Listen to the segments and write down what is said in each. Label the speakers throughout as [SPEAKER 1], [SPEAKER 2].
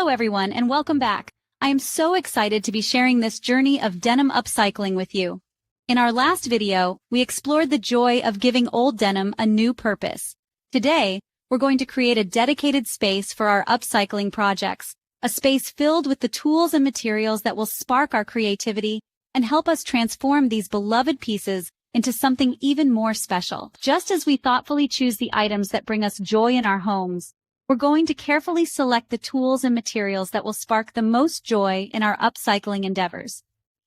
[SPEAKER 1] Hello everyone and welcome back. I am so excited to be sharing this journey of denim upcycling with you. In our last video, we explored the joy of giving old denim a new purpose. Today, we're going to create a dedicated space for our upcycling projects, a space filled with the tools and materials that will spark our creativity and help us transform these beloved pieces into something even more special. Just as we thoughtfully choose the items that bring us joy in our homes, we're going to carefully select the tools and materials that will spark the most joy in our upcycling endeavors.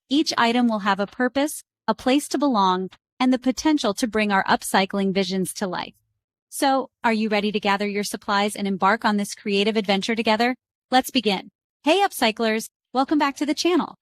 [SPEAKER 1] Each item will have a purpose, a place to belong, and the potential to bring our upcycling visions to life. So, are you ready to gather your supplies and embark on this creative adventure together? Let's begin. Hey upcyclers, welcome back to the channel.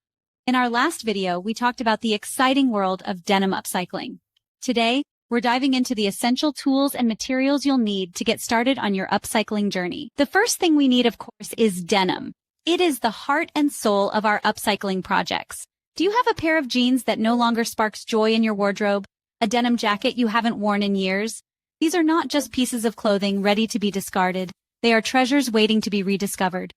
[SPEAKER 1] In our last video, we talked about the exciting world of denim upcycling. Today, we're diving into the essential tools and materials you'll need to get started on your upcycling journey. The first thing we need, of course, is denim. It is the heart and soul of our upcycling projects. Do you have a pair of jeans that no longer sparks joy in your wardrobe? A denim jacket you haven't worn in years? These are not just pieces of clothing ready to be discarded. They are treasures waiting to be rediscovered.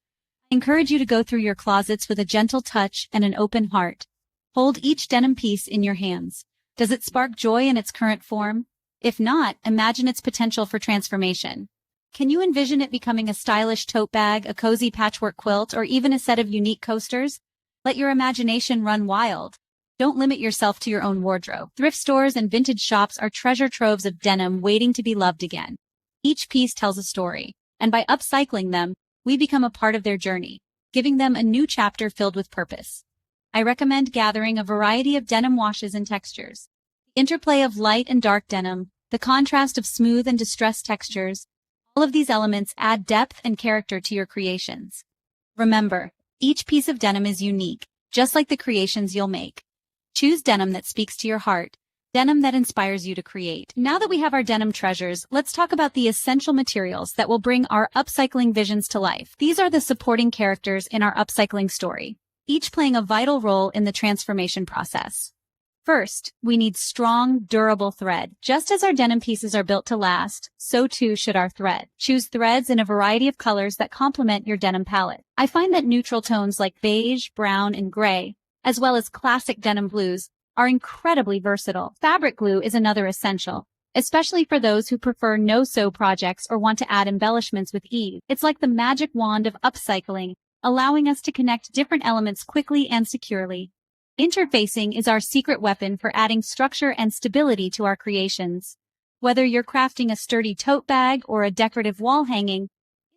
[SPEAKER 1] I encourage you to go through your closets with a gentle touch and an open heart. Hold each denim piece in your hands. Does it spark joy in its current form? If not, imagine its potential for transformation. Can you envision it becoming a stylish tote bag, a cozy patchwork quilt, or even a set of unique coasters? Let your imagination run wild. Don't limit yourself to your own wardrobe. Thrift stores and vintage shops are treasure troves of denim waiting to be loved again. Each piece tells a story, and by upcycling them, we become a part of their journey, giving them a new chapter filled with purpose. I recommend gathering a variety of denim washes and textures. The interplay of light and dark denim, the contrast of smooth and distressed textures, all of these elements add depth and character to your creations. Remember, each piece of denim is unique, just like the creations you'll make. Choose denim that speaks to your heart, denim that inspires you to create. Now that we have our denim treasures, let's talk about the essential materials that will bring our upcycling visions to life. These are the supporting characters in our upcycling story, each playing a vital role in the transformation process. First, we need strong, durable thread. Just as our denim pieces are built to last, so too should our thread. Choose threads in a variety of colors that complement your denim palette. I find that neutral tones like beige, brown, and gray, as well as classic denim blues, are incredibly versatile. Fabric glue is another essential, especially for those who prefer no-sew projects or want to add embellishments with ease. It's like the magic wand of upcycling, allowing us to connect different elements quickly and securely. Interfacing is our secret weapon for adding structure and stability to our creations. Whether you're crafting a sturdy tote bag or a decorative wall hanging,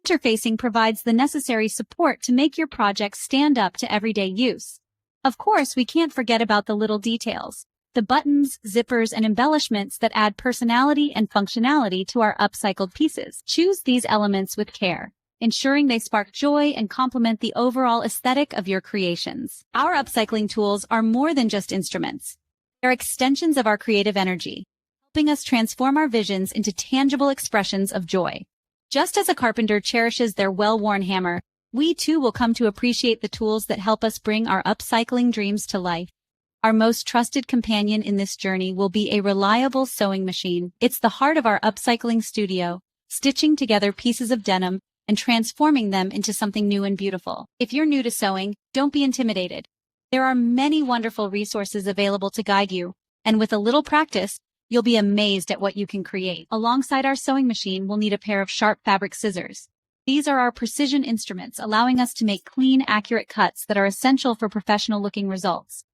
[SPEAKER 1] interfacing provides the necessary support to make your project stand up to everyday use. Of course, we can't forget about the little details, the buttons, zippers, and embellishments that add personality and functionality to our upcycled pieces. Choose these elements with care, ensuring they spark joy and complement the overall aesthetic of your creations. Our upcycling tools are more than just instruments. They're extensions of our creative energy, helping us transform our visions into tangible expressions of joy. Just as a carpenter cherishes their well-worn hammer, we too will come to appreciate the tools that help us bring our upcycling dreams to life. Our most trusted companion in this journey will be a reliable sewing machine. It's the heart of our upcycling studio, stitching together pieces of denim and transforming them into something new and beautiful. If you're new to sewing, don't be intimidated. There are many wonderful resources available to guide you, and with a little practice, you'll be amazed at what you can create. Alongside our sewing machine, we'll need a pair of sharp fabric scissors. These are our precision instruments, allowing us to make clean, accurate cuts that are essential for professional-looking results.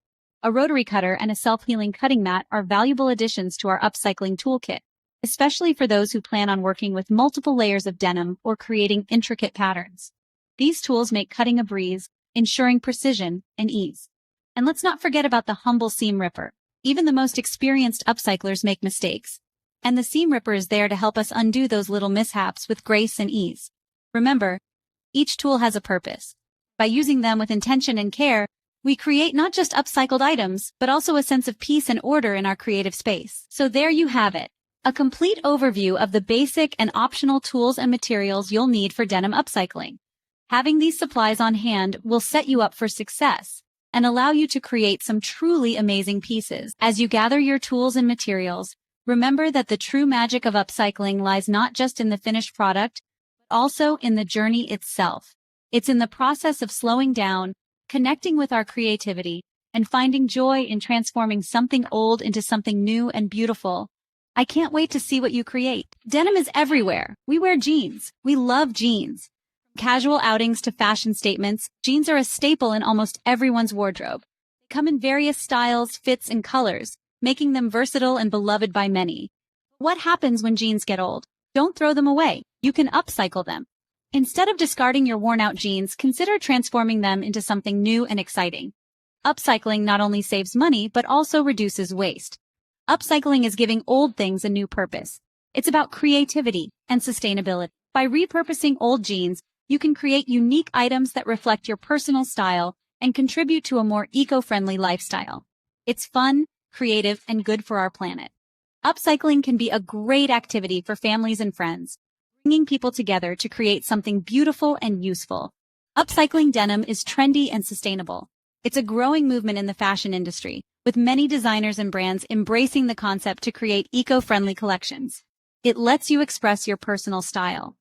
[SPEAKER 1] A rotary cutter and a self-healing cutting mat are valuable additions to our upcycling toolkit, especially for those who plan on working with multiple layers of denim or creating intricate patterns. These tools make cutting a breeze, ensuring precision and ease. And let's not forget about the humble seam ripper. Even the most experienced upcyclers make mistakes, and the seam ripper is there to help us undo those little mishaps with grace and ease. Remember, each tool has a purpose. By using them with intention and care, we create not just upcycled items, but also a sense of peace and order in our creative space. So there you have it, a complete overview of the basic and optional tools and materials you'll need for denim upcycling. Having these supplies on hand will set you up for success and allow you to create some truly amazing pieces. As you gather your tools and materials, remember that the true magic of upcycling lies not just in the finished product, also in the journey itself. It's in the process of slowing down, connecting with our creativity, and finding joy in transforming something old into something new and beautiful. I can't wait to see what you create. Denim is everywhere. We wear jeans. We love jeans. From casual outings to fashion statements, jeans are a staple in almost everyone's wardrobe. They come in various styles, fits, and colors, making them versatile and beloved by many. What happens when jeans get old? Don't throw them away. You can upcycle them. Instead of discarding your worn-out jeans, consider transforming them into something new and exciting. Upcycling not only saves money, but also reduces waste. Upcycling is giving old things a new purpose. It's about creativity and sustainability. By repurposing old jeans, you can create unique items that reflect your personal style and contribute to a more eco-friendly lifestyle. It's fun, creative, and good for our planet. Upcycling can be a great activity for families and friends, bringing people together to create something beautiful and useful. Upcycling denim is trendy and sustainable. It's a growing movement in the fashion industry, with many designers and brands embracing the concept to create eco-friendly collections. It lets you express your personal style.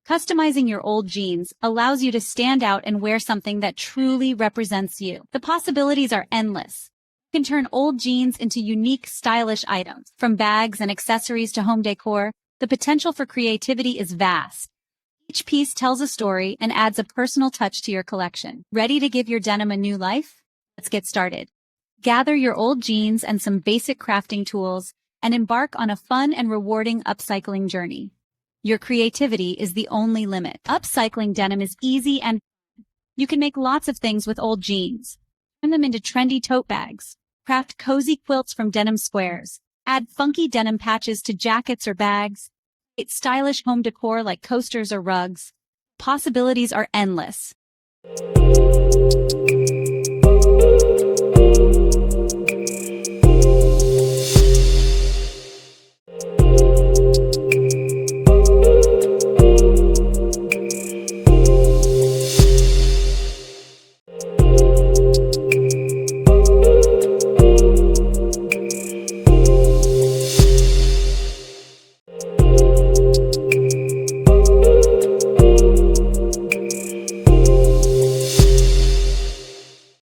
[SPEAKER 1] Customizing your old jeans allows you to stand out and wear something that truly represents you. The possibilities are endless. You can turn old jeans into unique, stylish items. From bags and accessories to home decor, the potential for creativity is vast. Each piece tells a story and adds a personal touch to your collection. Ready to give your denim a new life? Let's get started. Gather your old jeans and some basic crafting tools and embark on a fun and rewarding upcycling journey. Your creativity is the only limit. Upcycling denim is easy and you can make lots of things with old jeans. Turn them into trendy tote bags. Craft cozy quilts from denim squares. Add funky denim patches to jackets or bags. Create stylish home decor like coasters or rugs. Possibilities are endless.